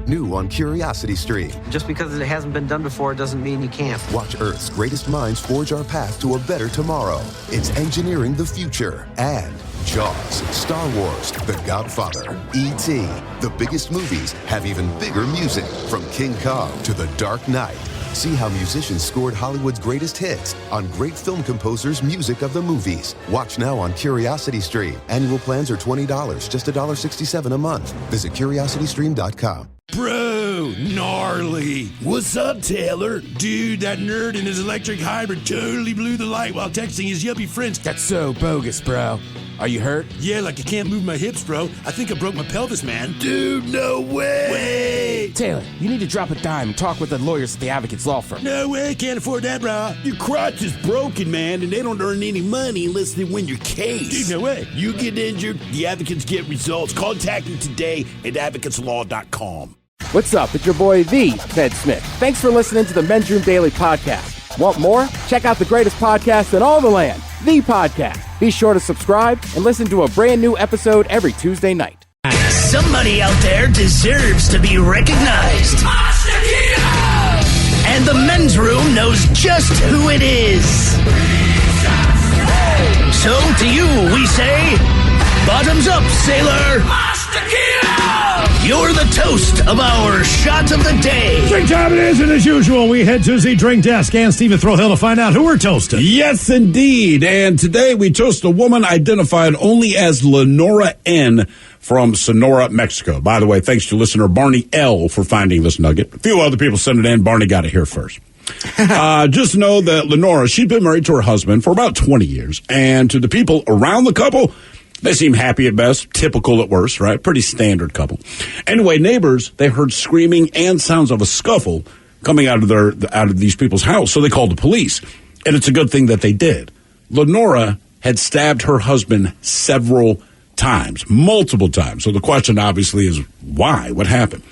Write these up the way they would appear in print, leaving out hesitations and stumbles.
New on Curiosity Stream. Just because it hasn't been done before doesn't mean you can't. Watch Earth's greatest minds forge our path to a better tomorrow. It's engineering the future. And Jaws, Star Wars, The Godfather, E.T. The biggest movies have even bigger music. From King Kong to The Dark Knight. See how musicians scored Hollywood's greatest hits on great film composers' music of the movies. Watch now on Curiosity Stream. Annual plans are $20, just $1.67 a month. Visit curiositystream.com. Bro, gnarly. What's up, Taylor? Dude, that nerd in his electric hybrid totally blew the light while texting his yuppie friends. That's so bogus, bro. Are you hurt? Yeah, like I can't move my hips, bro. I think I broke my pelvis, man. Dude, no way. Taylor, you need to drop a dime and talk with the lawyers at the Advocates Law Firm. No way, can't afford that, bro. Your crotch is broken, man, and they don't earn any money unless they win your case. Dude, no way. You get injured, the advocates get results. Contact them today at advocateslaw.com. What's up? It's your boy, the Ted Smith. Thanks for listening to the Men's Room Daily Podcast. Want more? Check out the greatest podcast in all the land, The Podcast. Be sure to subscribe and listen to a brand new episode every Tuesday night. Somebody out there deserves to be recognized. And the Men's Room knows just who it is. So to you, we say, bottoms up, sailor. You're the toast of our shot of the day. Drink time it is, and as usual, we head to the drink desk and Stephen Throwhill to find out who we're toasting. Yes, indeed. And today we toast a woman identified only as Lenora N. from Sonora, Mexico. By the way, thanks to listener Barney L. for finding this nugget. A few other people sent it in. Barney got it here first. Just know that Lenora, she'd been married to her husband for about 20 years. And to the people around the couple, they seem happy at best, typical at worst, right? Pretty standard couple. Anyway, neighbors, they heard screaming and sounds of a scuffle coming out of these people's house, so they called the police. And it's a good thing that they did. Lenora had stabbed her husband several times, multiple times. So the question obviously is, why? What happened?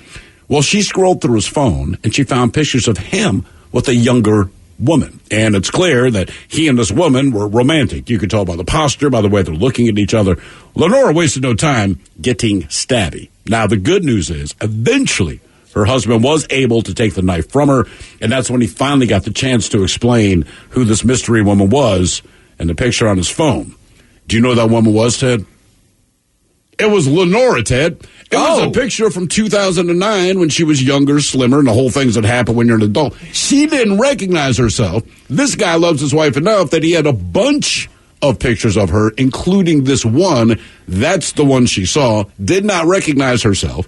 Well, she scrolled through his phone and she found pictures of him with a younger woman. And it's clear that he and this woman were romantic. You could tell by the posture, by the way they're looking at each other. Lenora wasted no time getting stabby. Now, the good news is, eventually, her husband was able to take the knife from her, and that's when he finally got the chance to explain who this mystery woman was and the picture on his phone. Do you know who that woman was, Ted? It was Lenora, Ted. It was a picture from 2009 when she was younger, slimmer, and the whole things that happen when you're an adult. She didn't recognize herself. This guy loves his wife enough that he had a bunch of pictures of her, including this one. That's the one she saw, did not recognize herself,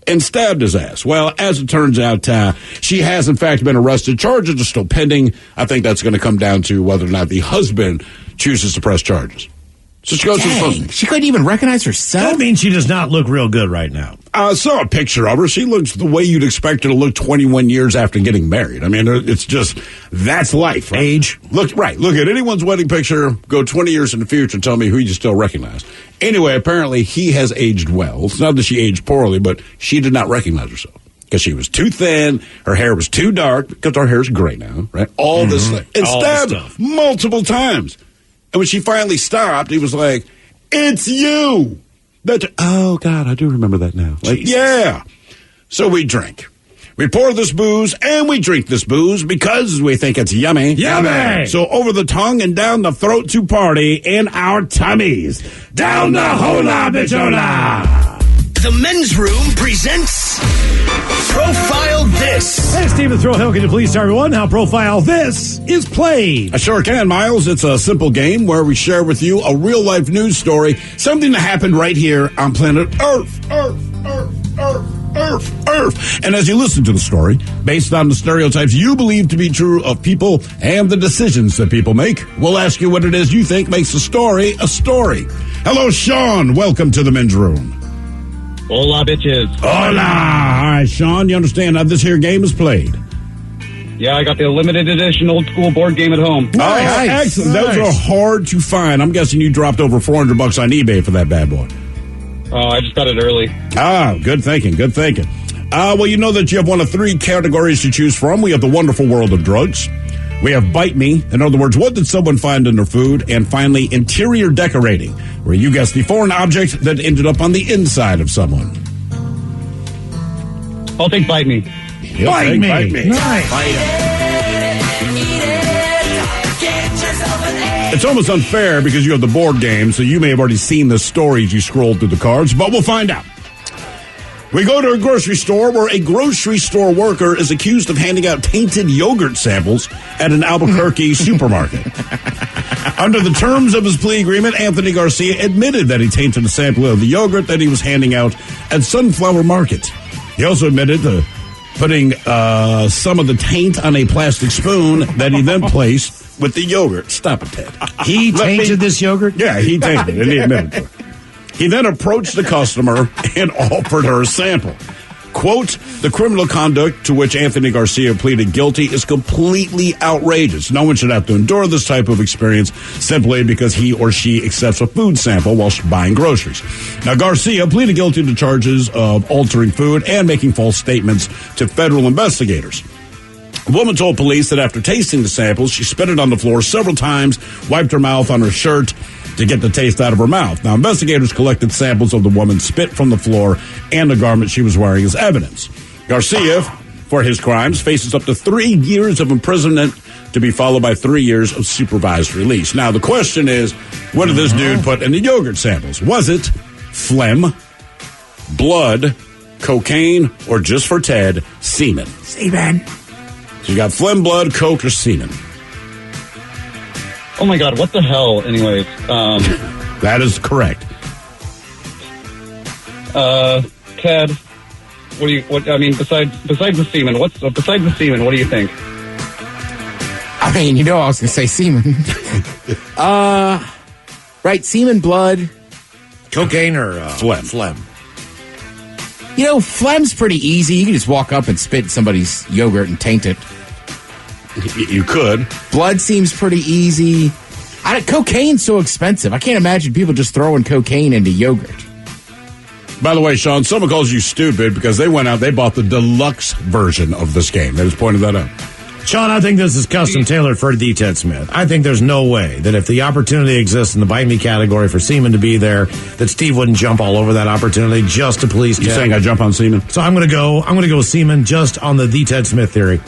and stabbed his ass. Well, as it turns out, she has, in fact, been arrested. Charges are still pending. I think that's going to come down to whether or not the husband chooses to press charges. So she goes to the phone. She couldn't even recognize herself? That means she does not look real good right now. I saw a picture of her. She looks the way you'd expect her to look 21 years after getting married. I mean, it's just, that's life. Right? Age. Look at anyone's wedding picture, go 20 years in the future and tell me who you still recognize. Anyway, apparently he has aged well. It's not that she aged poorly, but she did not recognize herself. Because she was too thin, her hair was too dark, because our hair's gray now, right? All this stuff. And stabbed multiple times. And when she finally stopped, he was like, "It's you." Oh, God, I do remember that now. Like, yeah. So we drink. We pour this booze, and we drink this booze because we think it's yummy. Yummy! So over the tongue and down the throat to party in our tummies. Down the hola bichola! The Men's Room presents Profile This. Hey, Stephen Throwhill, can you please tell everyone how Profile This is played? I sure can, Miles. It's a simple game where we share with you a real-life news story, something that happened right here on planet Earth. Earth. And as you listen to the story, based on the stereotypes you believe to be true of people and the decisions that people make, we'll ask you what it is you think makes a story a story. Hello, Sean. Welcome to the Men's Room. Hola, bitches. Hola. All right, Sean, you understand how this here game is played? Yeah, I got the limited edition old school board game at home. Nice. Excellent. Nice. Those are hard to find. I'm guessing you dropped over $400 on eBay for that bad boy. Oh, I just got it early. Good thinking. Well, you know that you have one of three categories to choose from. We have the wonderful world of drugs. We have Bite Me. In other words, what did someone find in their food? And finally, interior decorating, where you guess the foreign object that ended up on the inside of someone. I'll take bite me. Bite me. Nice. It's almost unfair because you have the board game, so you may have already seen the stories you scrolled through the cards, but we'll find out. We go to a grocery store where a grocery store worker is accused of handing out tainted yogurt samples at an Albuquerque supermarket. Under the terms of his plea agreement, Anthony Garcia admitted that he tainted a sample of the yogurt that he was handing out at Sunflower Market. He also admitted to putting some of the taint on a plastic spoon that he then placed with the yogurt. Stop it, Ted. He tainted this yogurt? Yeah, he tainted it, and he admitted to it. He then approached the customer and offered her a sample. Quote, the criminal conduct to which Anthony Garcia pleaded guilty is completely outrageous. No one should have to endure this type of experience simply because he or she accepts a food sample while buying groceries. Now, Garcia pleaded guilty to charges of altering food and making false statements to federal investigators. The woman told police that after tasting the samples, she spit it on the floor several times, wiped her mouth on her shirt to get the taste out of her mouth. Now, investigators collected samples of the woman's spit from the floor and the garment she was wearing as evidence. Garcia, for his crimes, faces up to 3 years of imprisonment to be followed by 3 years of supervised release. Now, the question is, what did this dude put in the yogurt samples? Was it phlegm, blood, cocaine, or just for Ted, semen? Semen. So you got phlegm, blood, coke, or semen. Oh my God, what the hell? Anyways, that is correct. Ted, besides the semen, besides the semen, what do you think? I mean, I was going to say semen. Right, semen, blood. Cocaine or phlegm? Phlegm. Phlegm's pretty easy. You can just walk up and spit somebody's yogurt and taint it. You could. Blood seems pretty easy. Cocaine's so expensive. I can't imagine people just throwing cocaine into yogurt. By the way, Sean, someone calls you stupid because they went out, they bought the deluxe version of this game. They just pointed that out. Sean, I think this is custom tailored for D. Ted Smith. I think there's no way that if the opportunity exists in the Bite Me category for semen to be there, that Steve wouldn't jump all over that opportunity just to please Ted. You saying I jump on semen? So I'm going to go semen just on the D. Ted Smith theory.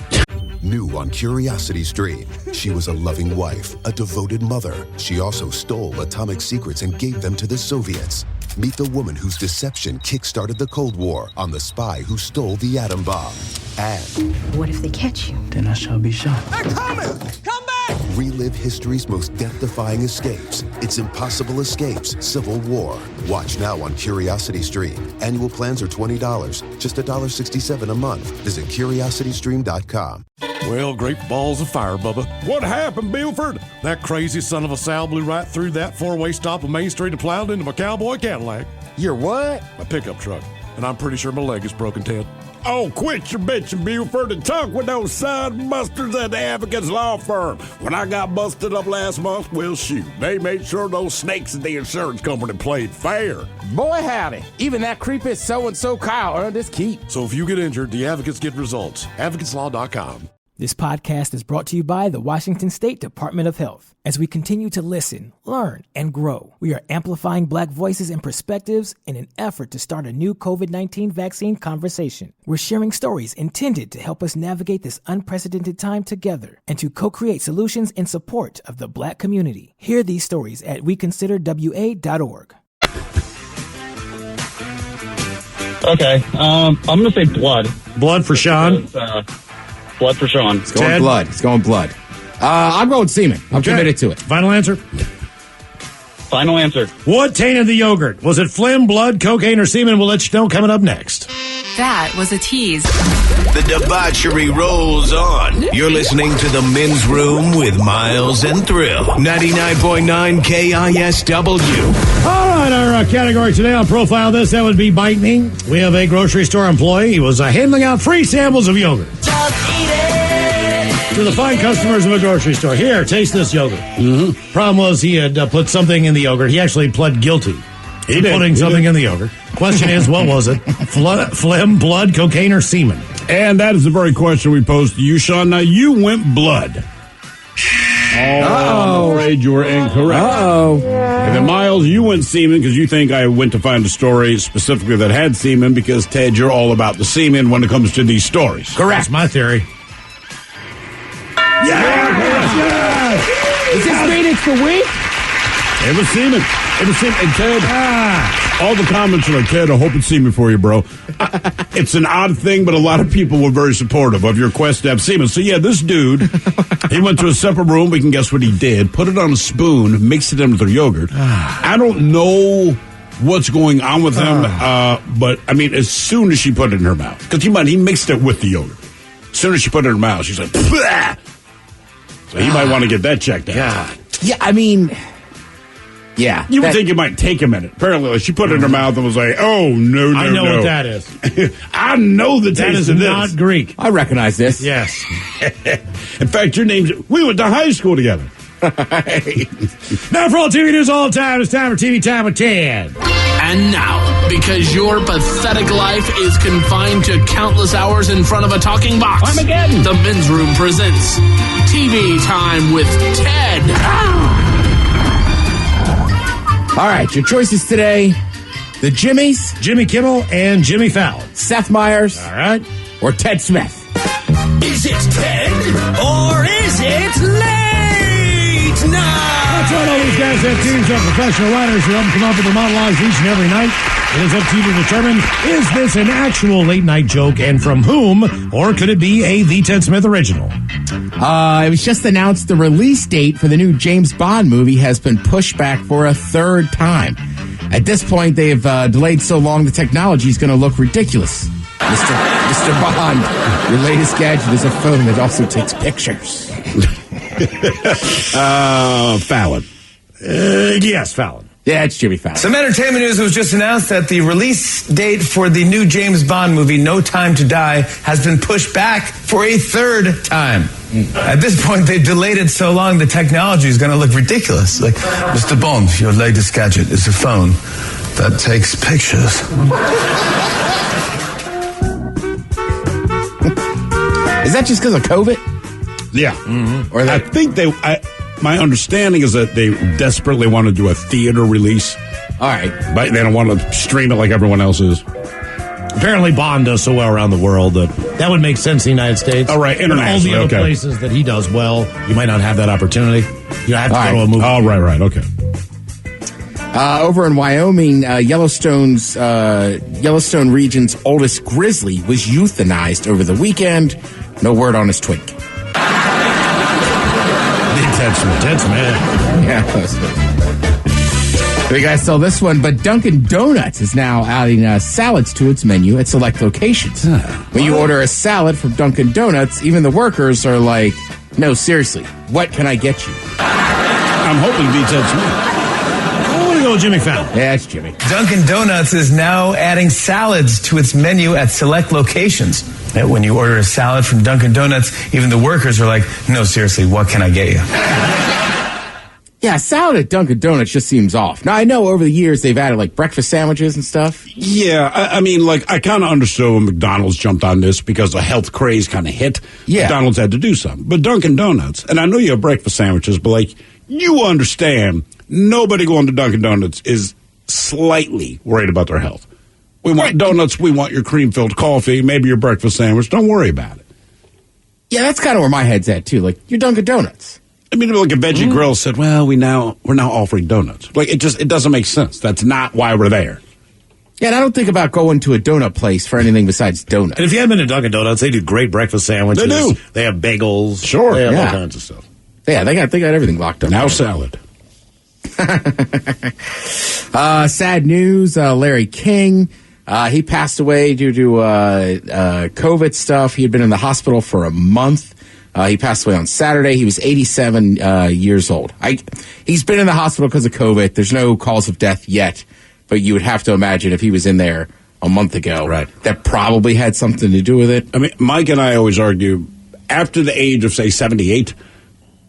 New on Curiosity Stream, she was a loving wife, a devoted mother. She also stole atomic secrets and gave them to the Soviets. Meet the woman whose deception kick-started the Cold War on the spy who stole the atom bomb. And what if they catch you? Then I shall be shot. They're coming! Come back! relive history's most death-defying escapes. It's Impossible Escapes, Civil War. Watch now on Curiosity Stream. Annual plans are $20, just $1.67 a month. Visit CuriosityStream.com. Well, great balls of fire, Bubba. What happened, Buford? That crazy son of a Sal blew right through that four-way stop on Main Street and plowed into my cowboy Cadillac. Your what? My pickup truck. And I'm pretty sure my leg is broken, Ted. Oh, quit your bitching, Buford, and talk with those side busters at the Advocates Law Firm. When I got busted up last month, well, shoot, they made sure those snakes at the insurance company played fair. Boy, howdy. Even that creepy so-and-so Kyle earned his keep. So if you get injured, the advocates get results. AdvocatesLaw.com. This podcast is brought to you by the Washington State Department of Health. As we continue to listen, learn, and grow, we are amplifying Black voices and perspectives in an effort to start a new COVID-19 vaccine conversation. We're sharing stories intended to help us navigate this unprecedented time together and to co-create solutions in support of the Black community. Hear these stories at weconsiderwa.org. Okay, I'm going to say blood. Blood for Sean? Blood for Sean. It's going blood. It's going blood. I'm going semen. I'm committed to it. Final answer? Final answer. What tainted the yogurt? Was it phlegm, blood, cocaine, or semen? We'll let you know coming up next. That was a tease. The debauchery rolls on. You're listening to The Men's Room with Miles and Thrill. 99.9 KISW. All right, our category today on Profile This, that would be Bite Me. We have a grocery store employee. He was handing out free samples of yogurt to the fine customers of a grocery store. Here, taste this yogurt. Mm-hmm. Problem was he had put something in the yogurt. He actually pled guilty to putting something in the yogurt. Question is, what was it? Phlegm, blood, cocaine, or semen? And that is the very question we posed to you, Sean. Now, you went blood. I'm afraid you were incorrect. And then, Miles, you went semen because you think I went to find a story specifically that had semen because, Ted, you're all about the semen when it comes to these stories. Correct. That's my theory. Does this mean it's the week? It was semen. And Ted, all the comments are like, Ted, I hope it's semen for you, bro. It's an odd thing, but a lot of people were very supportive of your quest to have semen. So, yeah, this dude, he went to a separate room. We can guess what he did. Put it on a spoon, mixed it in with their yogurt. I don't know what's going on with him, but, I mean, as soon as she put it in her mouth, because he mixed it with the yogurt. As soon as she put it in her mouth, she's like, Bleh! So he might want to get that checked out. Yeah, I mean... Yeah. You would think it might take a minute. Apparently, she put it in her mouth and was like, oh, no. I know what that is. I know the taste of this. That is not Greek. I recognize this. Yes. In fact, your name's... We went to high school together. Now, for all TV news all the time, it's time for TV Time with Ted. And now, because your pathetic life is confined to countless hours in front of a talking box, Armageddon. The Men's Room presents TV Time with Ted. All right, your choices today: the Jimmys, Jimmy Kimmel, and Jimmy Fallon. Seth Meyers, all right, or Ted Smith. Is it Ted or is it late night? That's right, all these guys have teams of professional writers who help them come up with their monologues each and every night. It is up to you to determine, is this an actual late night joke and from whom, or could it be a The Ted Smith original? It was just announced the release date for the new James Bond movie has been pushed back for a third time. At this point, they've delayed so long the technology is going to look ridiculous. Mr. Bond, your latest gadget is a phone that also takes pictures. Fallon. Yes, Fallon. Yeah, it's Jimmy Fallon. Some entertainment news was just announced that the release date for the new James Bond movie, No Time to Die, has been pushed back for a third time. At this point, they've delayed it so long, the technology is going to look ridiculous. Like, Mr. Bond, your latest gadget is a phone that takes pictures. Is that just because of COVID? Yeah. Mm-hmm. Or I think my understanding is that they desperately want to do a theater release. All right. But they don't want to stream it like everyone else is. Apparently Bond does so well around the world that would make sense in the United States. All right, internationally, all the other places that he does well, you might not have that opportunity. You have to go to a movie. Oh, right, okay. Over in Wyoming, Yellowstone region's oldest grizzly was euthanized over the weekend. No word on his twink. Intense, man. Yeah. We guys saw this one, but Dunkin' Donuts is now adding salads to its menu at select locations. When you order a salad from Dunkin' Donuts, even the workers are like, no, seriously, what can I get you? I'm hoping to be Ted Smith. I want to go with Jimmy Fallon. Yeah, it's Jimmy. Dunkin' Donuts is now adding salads to its menu at select locations. When you order a salad from Dunkin' Donuts, even the workers are like, no, seriously, what can I get you? Yeah, salad at Dunkin' Donuts just seems off. Now, I know over the years they've added, like, breakfast sandwiches and stuff. Yeah, I mean, like, I kind of understood when McDonald's jumped on this because the health craze kind of hit. Yeah. McDonald's had to do something. But Dunkin' Donuts, and I know you have breakfast sandwiches, but, like, you understand nobody going to Dunkin' Donuts is slightly worried about their health. We want donuts, we want your cream-filled coffee, maybe your breakfast sandwich. Don't worry about it. Yeah, that's kind of where my head's at, too. Like, you're Dunkin' Donuts. I mean, like a Veggie Grill said, well, we're now offering donuts. Like, it doesn't make sense. That's not why we're there. Yeah, and I don't think about going to a donut place for anything besides donuts. And if you haven't been to Dunkin' Donuts, they do great breakfast sandwiches. They do. They have bagels. Sure. They have all kinds of stuff. Yeah, they got everything locked up. Now salad. Sad news, Larry King. He passed away due to COVID stuff. He had been in the hospital for a month. He passed away on Saturday. He was 87 years old. He's been in the hospital because of COVID. There's no cause of death yet, but you would have to imagine if he was in there a month ago, right, that probably had something to do with it. I mean, Mike and I always argue, after the age of, say, 78,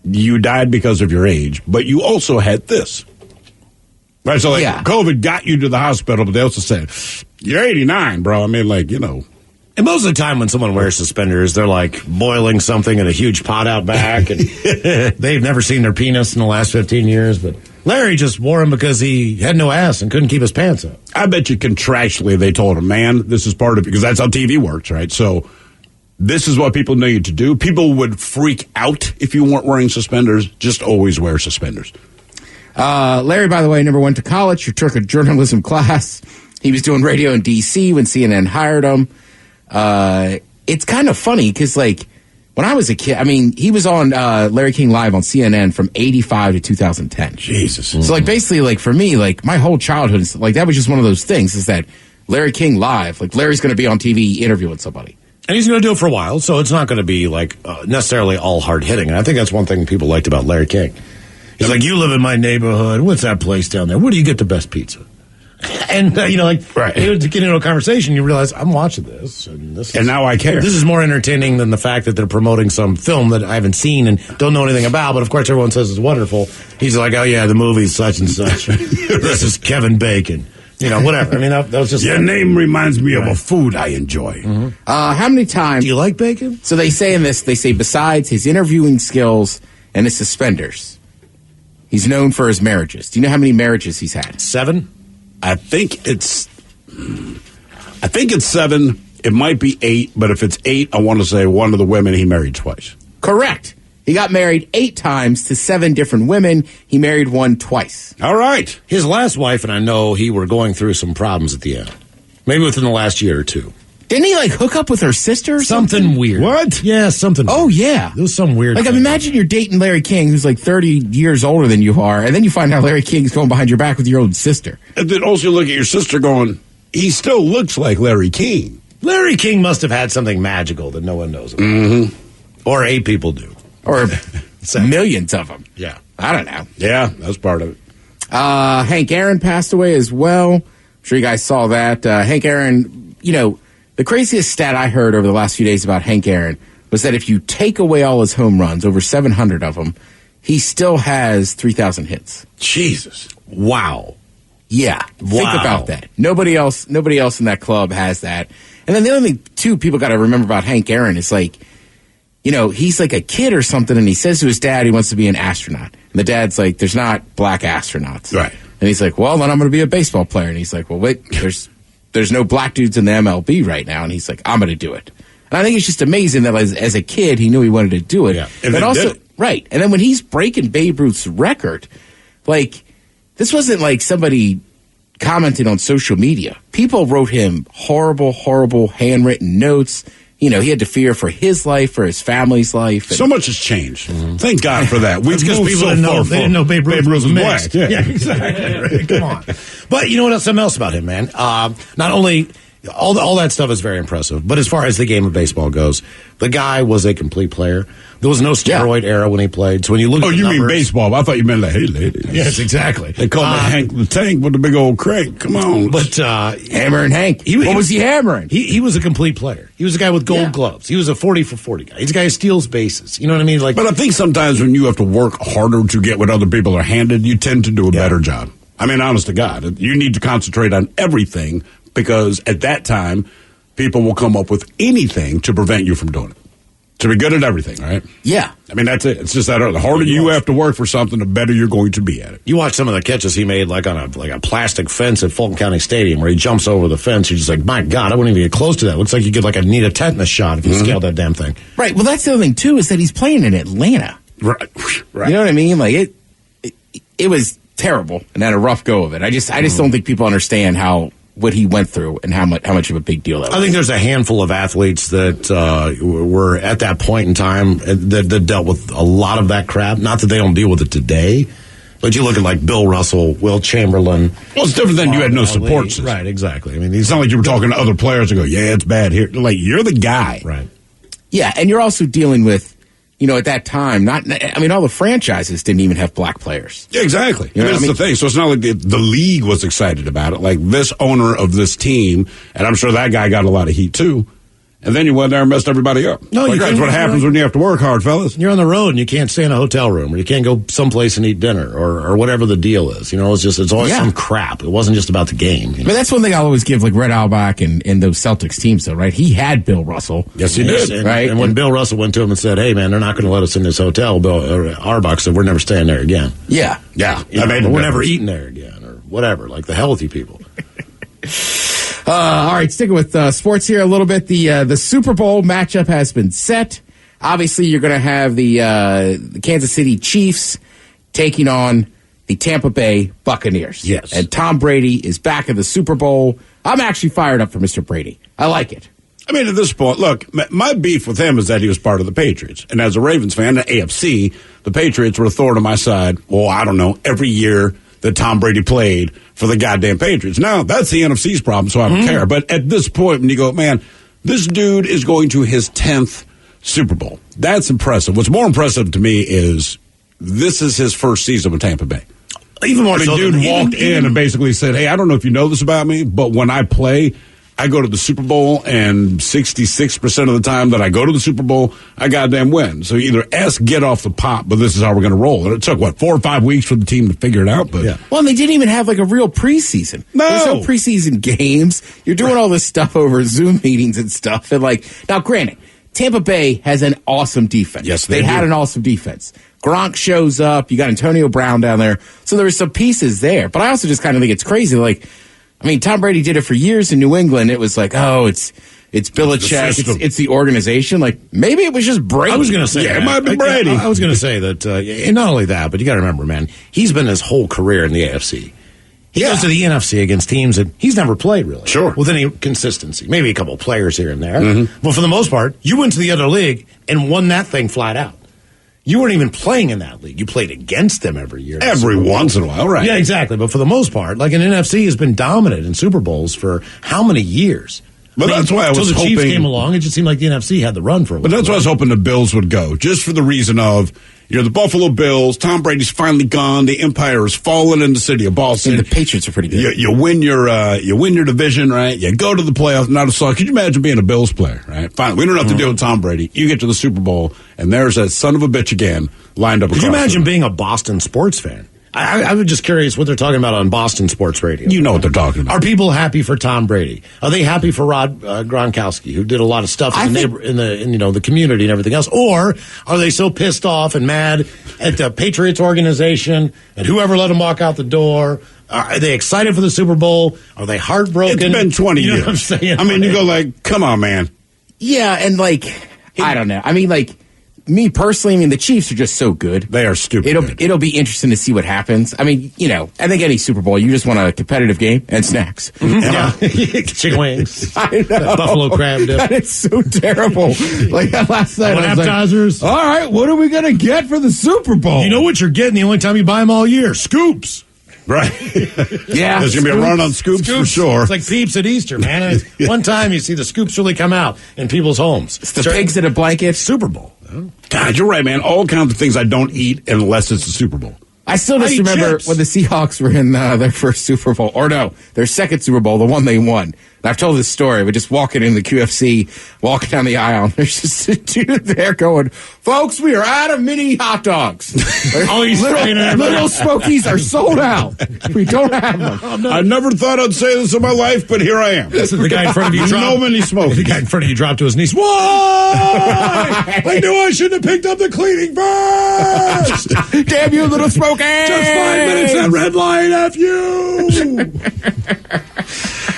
you died because of your age, but you also had this. Right, so, like, COVID got you to the hospital, but they also said, you're 89, bro. I mean, like, you know, And most of the time when someone wears suspenders, they're like boiling something in a huge pot out back, and they've never seen their penis in the last 15 years. But Larry just wore them because he had no ass and couldn't keep his pants up. I bet you contractually they told him, man, this is part of it, because that's how TV works, right? So this is what people need to do. People would freak out if you weren't wearing suspenders. Just always wear suspenders. Larry, by the way, never went to college or took a journalism class. He was doing radio in D.C. when CNN hired him. It's kind of funny because, like, when I was a kid, I mean, he was on Larry King Live on CNN from 85 to 2010. Jesus. So, like, basically, like, for me, like, my whole childhood, like, that was just one of those things, is that Larry King Live, like, Larry's going to be on TV interviewing somebody. And he's going to do it for a while, so it's not going to be, like, necessarily all hard-hitting. And I think that's one thing people liked about Larry King. He's like, you live in my neighborhood. What's that place down there? Where do you get the best pizza? And, you know, like, right. To get into a conversation, you realize, I'm watching this. And now I care. This is more entertaining than the fact that they're promoting some film that I haven't seen and don't know anything about. But, of course, everyone says it's wonderful. He's like, oh, yeah, the movie's such and such. This is Kevin Bacon. You know, whatever. I mean, that was just... Your name reminds me of a food I enjoy. Mm-hmm. How many times... Do you like bacon? So they say in this, besides his interviewing skills and his suspenders, he's known for his marriages. Do you know how many marriages he's had? 7? I think it's 7. It might be 8, but if it's 8, I want to say one of the women he married twice. Correct. He got married 8 times to 7 different women. He married one twice. All right. His last wife, and I know he were going through some problems at the end. Maybe within the last year or two. Didn't he, like, hook up with her sister or something weird. What? Yeah, something Oh, weird. yeah. There was some weird Like, thing. imagine you're dating Larry King, who's like 30 years older than you are, and then you find out Larry King's going behind your back with your own sister. And then also look at your sister going, he still looks like Larry King. Larry King must have had something magical that no one knows about. Mm-hmm. Or 8 people do. Or millions of them. Yeah. I don't know. Yeah, that's part of it. Hank Aaron passed away as well. I'm sure you guys saw that. Hank Aaron, you know, the craziest stat I heard over the last few days about Hank Aaron was that if you take away all his home runs, over 700 of them, he still has 3,000 hits. Jesus. Wow. Yeah. Think about that. Nobody else in that club has that. And then the only 2 people got to remember about Hank Aaron is, like, you know, he's like a kid or something, and he says to his dad he wants to be an astronaut. And the dad's like, there's not black astronauts. Right. And he's like, well, then I'm going to be a baseball player. And he's like, well, wait, there's no black dudes in the MLB right now. And he's like, I'm going to do it. And I think it's just amazing that as a kid, he knew he wanted to do it. Yeah. But also, right. And then when he's breaking Babe Ruth's record, like, this wasn't like somebody commented on social media. People wrote him horrible, horrible handwritten notes. You know, he had to fear for his life, for his family's life. So much has changed. Mm-hmm. Thank God for that. Because people didn't know Babe Ruth was black. Yeah, exactly. Right. Come on. But you know what else? Something else about him, man. Not only all that stuff is very impressive, but as far as the game of baseball goes, the guy was a complete player. There was no steroid era when he played. So when you look at the numbers, mean baseball? I thought you meant like, hey, ladies. Yes, exactly. They call me Hank the Tank with the big old crank. Come on. But hammering Hank. What was he hammering? He was a complete player. He was a guy with gold gloves. He was a 40 for 40 guy. He's a guy who steals bases. You know what I mean? Like, but I think sometimes when you have to work harder to get what other people are handed, you tend to do a better job. I mean, honest to God, you need to concentrate on everything, because at that time, people will come up with anything to prevent you from doing it. To be good at everything, right? Yeah. I mean, that's it. It's just that the harder you have to work for something, the better you're going to be at it. You watch some of the catches he made, like on a plastic fence at Fulton County Stadium, where he jumps over the fence. You're just like, my God, I wouldn't even get close to that. Looks like you could need a tetanus shot if you scaled that damn thing. Right. Well, that's the other thing too, is that he's playing in Atlanta. Right. You know what I mean? Like it was terrible and had a rough go of it. I just don't think people understand what he went through and how much of a big deal that was. I think there's a handful of athletes that were at that point in time that dealt with a lot of that crap. Not that they don't deal with it today, but you look at like Bill Russell, Will Chamberlain. Well, it's different than you had no support system. Right, exactly. I mean, it's not like you were talking to other players and go, yeah, it's bad here. Like, you're the guy. Right. Yeah, and you're also dealing with, you know, at that time, all the franchises didn't even have black players. Yeah, exactly. You know that's the thing. So it's not like the league was excited about it. Like, this owner of this team, and I'm sure that guy got a lot of heat too, And then you went there and messed everybody up. No, you that's couldn't. what happens when you have to work hard, fellas. You're on the road and you can't stay in a hotel room, or you can't go someplace and eat dinner, or whatever the deal is. It's always some crap. It wasn't just about the game. But that's one thing I'll always give, like Red Auerbach and those Celtics teams, though, right? He had Bill Russell. Yes, he did. Right? And when Bill Russell went to him and said, "Hey, man, they're not going to let us in this hotel," Bill Auerbach said, "We're never staying there again." Yeah. Yeah. We're never eating there again, or whatever, like the healthy people. All right, sticking with sports here a little bit. The Super Bowl matchup has been set. Obviously, you're going to have the Kansas City Chiefs taking on the Tampa Bay Buccaneers. Yes. And Tom Brady is back in the Super Bowl. I'm actually fired up for Mr. Brady. I like it. I mean, at this point, look, my beef with him is that he was part of the Patriots. And as a Ravens fan, the AFC, the Patriots were a thorn on my side, well, I don't know, every year that Tom Brady played for the goddamn Patriots. Now, that's the NFC's problem, so I don't care. But at this point, when you go, man, this dude is going to his 10th Super Bowl. That's impressive. What's more impressive to me is this is his first season with Tampa Bay. Even more so, dude walked in and basically said, hey, I don't know if you know this about me, but when I play, I go to the Super Bowl, and 66% of the time that I go to the Super Bowl, I goddamn win. So either S, get off the pot, but this is how we're going to roll. And it took, 4 or 5 weeks for the team to figure it out. But Well, and they didn't even have like a real preseason. No. There's no preseason games. You're doing all this stuff over Zoom meetings and stuff. And now granted, Tampa Bay has an awesome defense. Yes, they had do. an awesome defense. Gronk shows up. You got Antonio Brown down there. So there were some pieces there. But I also just kind of think it's crazy. Tom Brady did it for years in New England. It was like, it's Belichick. It's the organization. Maybe it was just Brady. I was going to say, it might have been Brady. I was going to say that, and not only that, but you got to remember, man, he's been his whole career in the AFC. He goes to the NFC against teams that he's never played, really. Sure. With any consistency. Maybe a couple of players here and there. But for the most part, you went to the other league and won that thing flat out. You weren't even playing in that league. You played against them every year. Every once in a while, right? Yeah, exactly. But for the most part, an NFC has been dominant in Super Bowls for how many years? But that's why I was until the hoping Chiefs came along, it just seemed like the NFC had the run for a while. But that's why I was hoping the Bills would go, just for the reason of, the Buffalo Bills, Tom Brady's finally gone, the empire has fallen in the city of Boston. And the Patriots are pretty good. You win your division, right? You go to the playoffs, not a song. Could you imagine being a Bills player, right? Fine, we don't have to deal with Tom Brady. You get to the Super Bowl, and there's that son of a bitch again lined up. Could you imagine being a Boston sports fan? I was just curious what they're talking about on Boston sports radio. You know what they're talking about. Are people happy for Tom Brady? Are they happy for Rod Gronkowski, who did a lot of stuff in the community and everything else? Or are they so pissed off and mad at the Patriots organization and whoever let them walk out the door? Are they excited for the Super Bowl? Are they heartbroken? It's been 20 years. You know what I'm saying? I mean, you go come on, man. Yeah, and I don't know. I mean, me personally, the Chiefs are just so good. They are stupid. It'll be interesting to see what happens. I mean, I think any Super Bowl, you just want a competitive game and snacks. Yeah. Chicken wings. I know. Buffalo crab dip. That is so terrible. Last night, I was appetizers. all right, what are we going to get for the Super Bowl? You know what you're getting the only time you buy them all year? Scoops. Right. Yeah. There's going to be a run on scoops for sure. It's like Peeps at Easter, man. One time you see the scoops really come out in people's homes. It's the pigs in a blanket. Super Bowl. God, you're right, man. All kinds of things I don't eat unless it's the Super Bowl. I still just remember when the Seahawks were in their first Super Bowl, or no, their second Super Bowl, the one they won. And I've told this story, but just walking in the QFC, walking down the aisle, and there's just a dude there going, folks, we are out of mini hot dogs. Little Smokies are sold out. We don't have them. I never thought I'd say this in my life, but here I am. Listen, the guy in front of you dropped. No mini Smokies. The guy in front of you dropped to his knees. Why? I knew I shouldn't have picked up the cleaning first. Damn you, little Smoky! Just 5 minutes at red line, F you.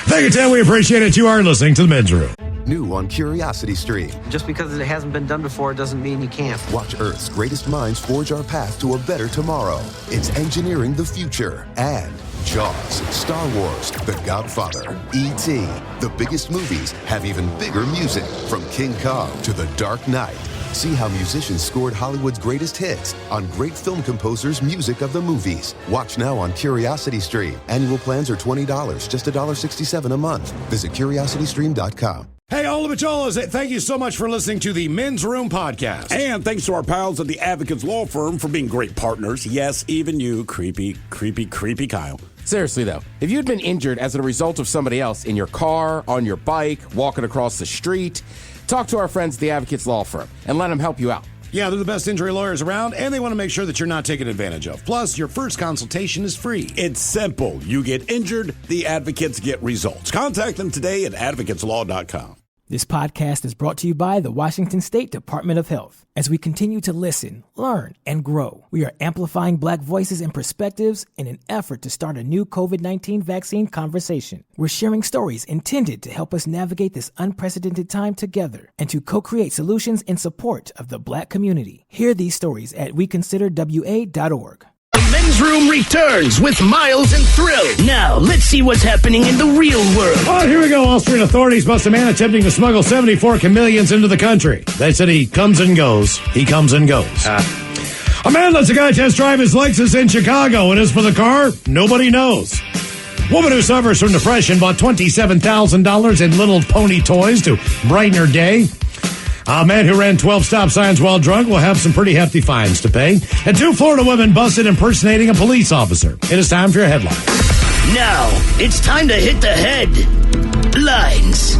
Thank you, Tim. We appreciate it. You are listening to The Men's Room. New on Curiosity Stream. Just because it hasn't been done before doesn't mean you can't. Watch Earth's greatest minds forge our path to a better tomorrow. It's engineering the future. And Jaws, Star Wars, The Godfather, E.T. The biggest movies have even bigger music. From King Kong to The Dark Knight. See how musicians scored Hollywood's greatest hits on great film composers' music of the movies. Watch now on Curiosity Stream. Annual plans are $20, just $1.67 a month. Visit CuriosityStream.com. Hey, all of it, y'all. Thank you so much for listening to the Men's Room Podcast. And thanks to our pals at the Advocates Law Firm for being great partners. Yes, even you, creepy Kyle. Seriously, though, if you had been injured as a result of somebody else in your car, on your bike, walking across the street, Talk to our friends at the Advocates Law Firm and let them help you out. Yeah, they're the best injury lawyers around, and they want to make sure that you're not taken advantage of. Plus, your first consultation is free. It's simple. You get injured, the advocates get results. Contact them today at advocateslaw.com. This podcast is brought to you by the Washington State Department of Health. As we continue to listen, learn, and grow, we are amplifying Black voices and perspectives in an effort to start a new COVID-19 vaccine conversation. We're sharing stories intended to help us navigate this unprecedented time together and to co-create solutions in support of the Black community. Hear these stories at weconsiderwa.org. The Men's Room returns with Miles and Thrill. Now, let's see what's happening in the real world. Oh, here we go. Austrian authorities bust a man attempting to smuggle 74 chameleons into the country. They said he comes and goes. He comes and goes. A man lets a guy test drive his Lexus in Chicago. And as for the car, nobody knows. Woman who suffers from depression bought $27,000 in Little Pony toys to brighten her day. A man who ran 12 stop signs while drunk will have some pretty hefty fines to pay. And 2 Florida women busted impersonating a police officer. It is time for your headlines. Now, it's time to hit the headlines.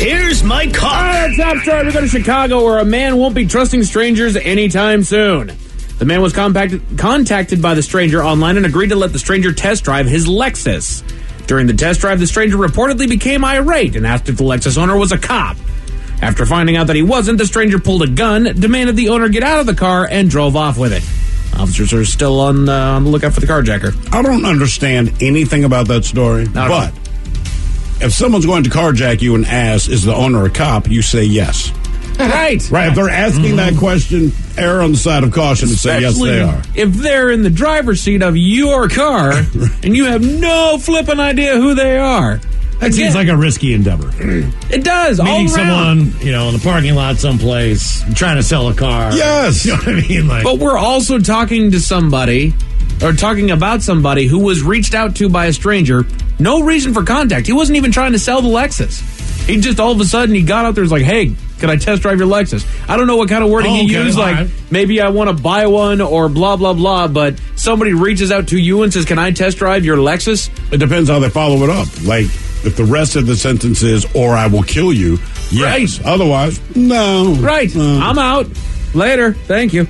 Here's my car. All right, top story. We go to Chicago, where a man won't be trusting strangers anytime soon. The man was contacted by the stranger online and agreed to let the stranger test drive his Lexus. During the test drive, the stranger reportedly became irate and asked if the Lexus owner was a cop. After finding out that he wasn't, the stranger pulled a gun, demanded the owner get out of the car, and drove off with it. Officers are still on the lookout for the carjacker. I don't understand anything about that story, but if someone's going to carjack you and ask, is the owner a cop, you say yes. Right. Right. If they're asking that question, err on the side of caution and say, yes, they are. If they're in the driver's seat of your car and you have no flipping idea who they are. That seems like a risky endeavor. It does. Meeting someone, in the parking lot someplace, trying to sell a car. Yes. You know what I mean? But we're also talking to somebody, or talking about somebody who was reached out to by a stranger. No reason for contact. He wasn't even trying to sell the Lexus. He just all of a sudden, he got out there and was like, hey, can I test drive your Lexus? I don't know what kind of wording he used, like maybe I want to buy one or blah, blah, blah, but somebody reaches out to you and says, can I test drive your Lexus? It depends how they follow it up. Like, if the rest of the sentence is, or I will kill you, yes. Right. Otherwise, no. Right. I'm out. Later. Thank you.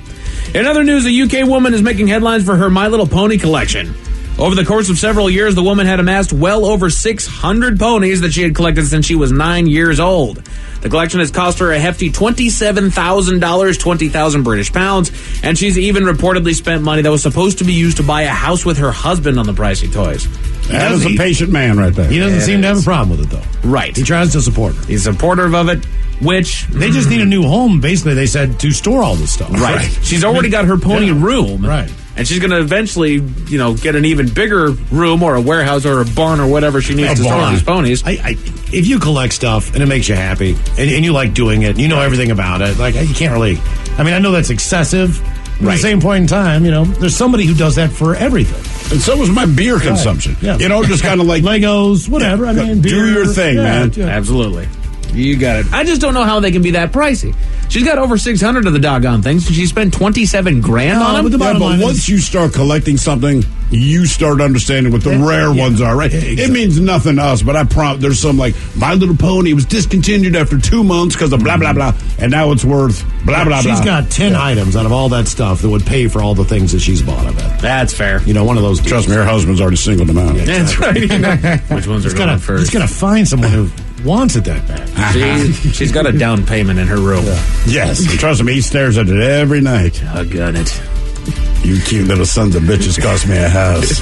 In other news, a UK woman is making headlines for her My Little Pony collection. Over the course of several years, the woman had amassed well over 600 ponies that she had collected since she was 9 years old. The collection has cost her a hefty $27,000, 20,000 British pounds, and she's even reportedly spent money that was supposed to be used to buy a house with her husband on the pricey toys. That is a patient man right there. He doesn't seem to have a problem with it, though. Right. He tries to support her. He's supportive of it, which... They just need a new home, basically, they said, to store all this stuff. Right. She's already got her pony room. Right. And she's going to eventually, get an even bigger room or a warehouse or a barn or whatever she needs to store these ponies. If you collect stuff and it makes you happy and you like doing it, you know everything about it, you can't really... I mean, I know that's excessive. At the same point in time, there's somebody who does that for everything. And so was my beer consumption. Yeah. Just kind of like... Legos, whatever. Yeah, do your thing, man. Yeah. Absolutely. You got it. I just don't know how they can be that pricey. She's got over 600 of the doggone things, and she spent $27,000 on them. But once you start collecting something, you start understanding what the rare ones are, right? Exactly. It means nothing to us, but I promise there's some like My Little Pony was discontinued after 2 months because of blah, blah, blah, and now it's worth blah, blah, blah. She's got 10 items out of all that stuff that would pay for all the things that she's bought of it. That's fair. One of those deals. Trust me, her husband's already singled them out. Yeah, that's right. Which ones are going first? He's got to find someone who wants it that bad. She's got a down payment in her room. Yeah. Yes. Trust me, he stares at it every night. I got it. You cute little sons of bitches cost me a house.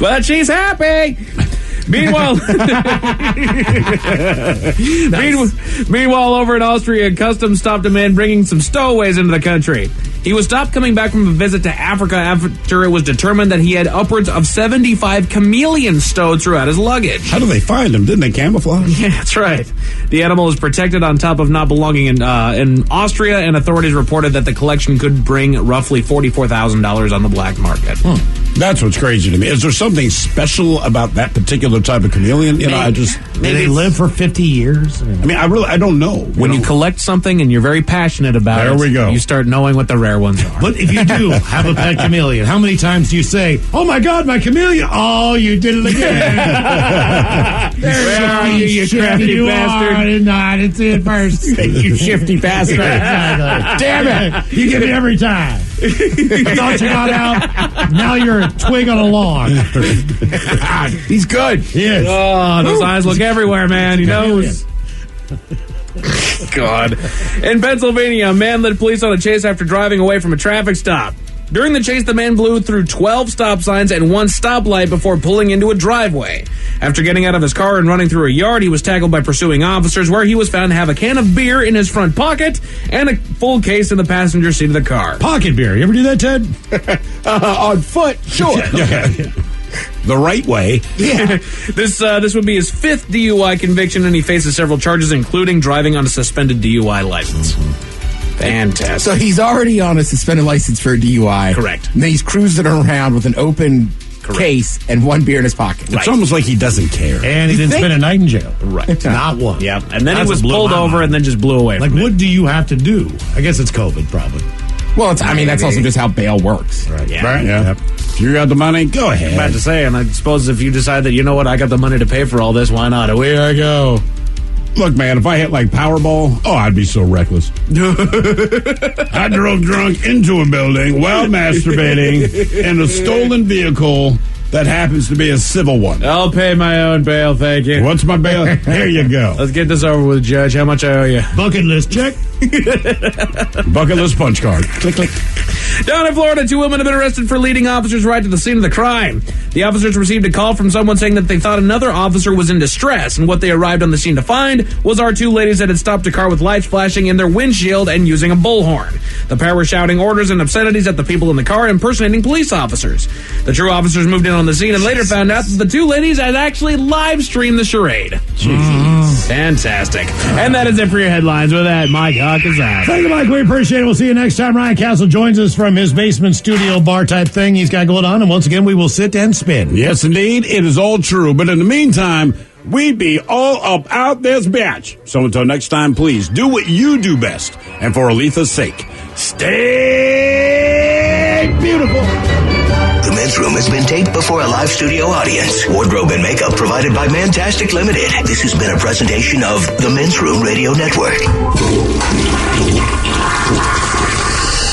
But she's happy. Meanwhile, meanwhile, over in Austria, customs stopped a man bringing some stowaways into the country. He was stopped coming back from a visit to Africa after it was determined that he had upwards of 75 chameleons stowed throughout his luggage. How do they find him? Didn't they camouflage? Yeah, that's right. The animal is protected on top of not belonging in Austria, and authorities reported that the collection could bring roughly $44,000 on the black market. That's what's crazy to me. Is there something special about that particular type of chameleon? You know, I just maybe they live for 50 years. I don't know. When you collect something and you're very passionate about there it, we go. You start knowing what the rare ones are. But if you do have a pet chameleon, how many times do you say, "Oh my God, my chameleon"? Oh, you did it again. There you crafty bastard. Not, it's it first. You shifty bastard. Damn it. You get it every time. I thought you got out. Now you're a twig on a lawn. He's good. Yes. Oh, those eyes look everywhere, man. He knows. God. In Pennsylvania, a man led police on a chase after driving away from a traffic stop. During the chase, the man blew through 12 stop signs and 1 stoplight before pulling into a driveway. After getting out of his car and running through a yard, he was tackled by pursuing officers, where he was found to have a can of beer in his front pocket and a full case in the passenger seat of the car. Pocket beer. You ever do that, Ted? On foot, sure. The right way. Yeah. This would be his 5th DUI conviction, and he faces several charges, including driving on a suspended DUI license. Fantastic. So he's already on a suspended license for a DUI. Correct. And then he's cruising around with an open case and 1 beer in his pocket. It's almost like he doesn't care. And he didn't spend a night in jail. Right. Not one. Yeah. And then he was pulled over and then just blew away. Like, what do you have to do? I guess it's COVID, probably. Well, that's also just how bail works. Right. Yeah. Right? Yeah. Yep. If you got the money, go ahead. I'm about to say, and I suppose if you decide that, you know what, I got the money to pay for all this, why not? Away I go. Look, man, if I hit like Powerball, I'd be so reckless. I drove drunk into a building while masturbating in a stolen vehicle that happens to be a civil one. I'll pay my own bail, thank you. What's my bail? Here you go. Let's get this over with, Judge. How much I owe you? Bucket list check. Bucket list punch card. Click, click. Down in Florida, 2 women have been arrested for leading officers right to the scene of the crime. The officers received a call from someone saying that they thought another officer was in distress, and what they arrived on the scene to find was our 2 ladies that had stopped a car with lights flashing in their windshield and using a bullhorn. The pair were shouting orders and obscenities at the people in the car, impersonating police officers. The true officers moved in on the scene and later found out that the 2 ladies had actually live streamed the charade. Jesus. Fantastic. And that is it for your headlines. With that, Mike Huck is out. Thank you, Mike. We appreciate it. We'll see you next time. Ryan Castle joins us from his basement studio bar type thing he's got going on. And once again, we will sit and spin. Yes, indeed. It is all true. But in the meantime, we be all up out this batch. So until next time, please do what you do best. And for Aletha's sake, stay beautiful. The Men's Room has been taped before a live studio audience. Wardrobe and makeup provided by Mantastic Limited. This has been a presentation of the Men's Room Radio Network.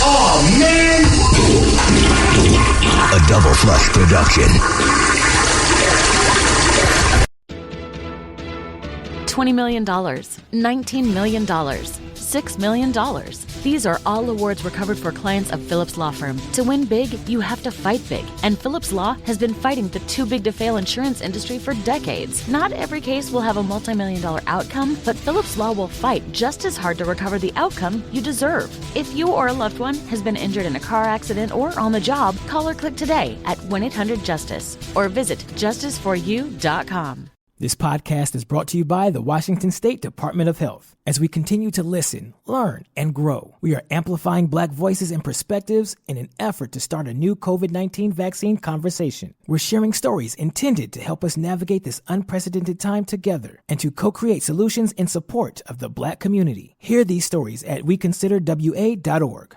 Oh, man! A Double Flush production. $20 million, $19 million, $6 million. These are all awards recovered for clients of Phillips Law Firm. To win big, you have to fight big. And Phillips Law has been fighting the too-big-to-fail insurance industry for decades. Not every case will have a multi-million-dollar outcome, but Phillips Law will fight just as hard to recover the outcome you deserve. If you or a loved one has been injured in a car accident or on the job, call or click today at 1-800-JUSTICE or visit justiceforyou.com. This podcast is brought to you by the Washington State Department of Health. As we continue to listen, learn, and grow, we are amplifying Black voices and perspectives in an effort to start a new COVID-19 vaccine conversation. We're sharing stories intended to help us navigate this unprecedented time together and to co-create solutions in support of the Black community. Hear these stories at weconsiderwa.org.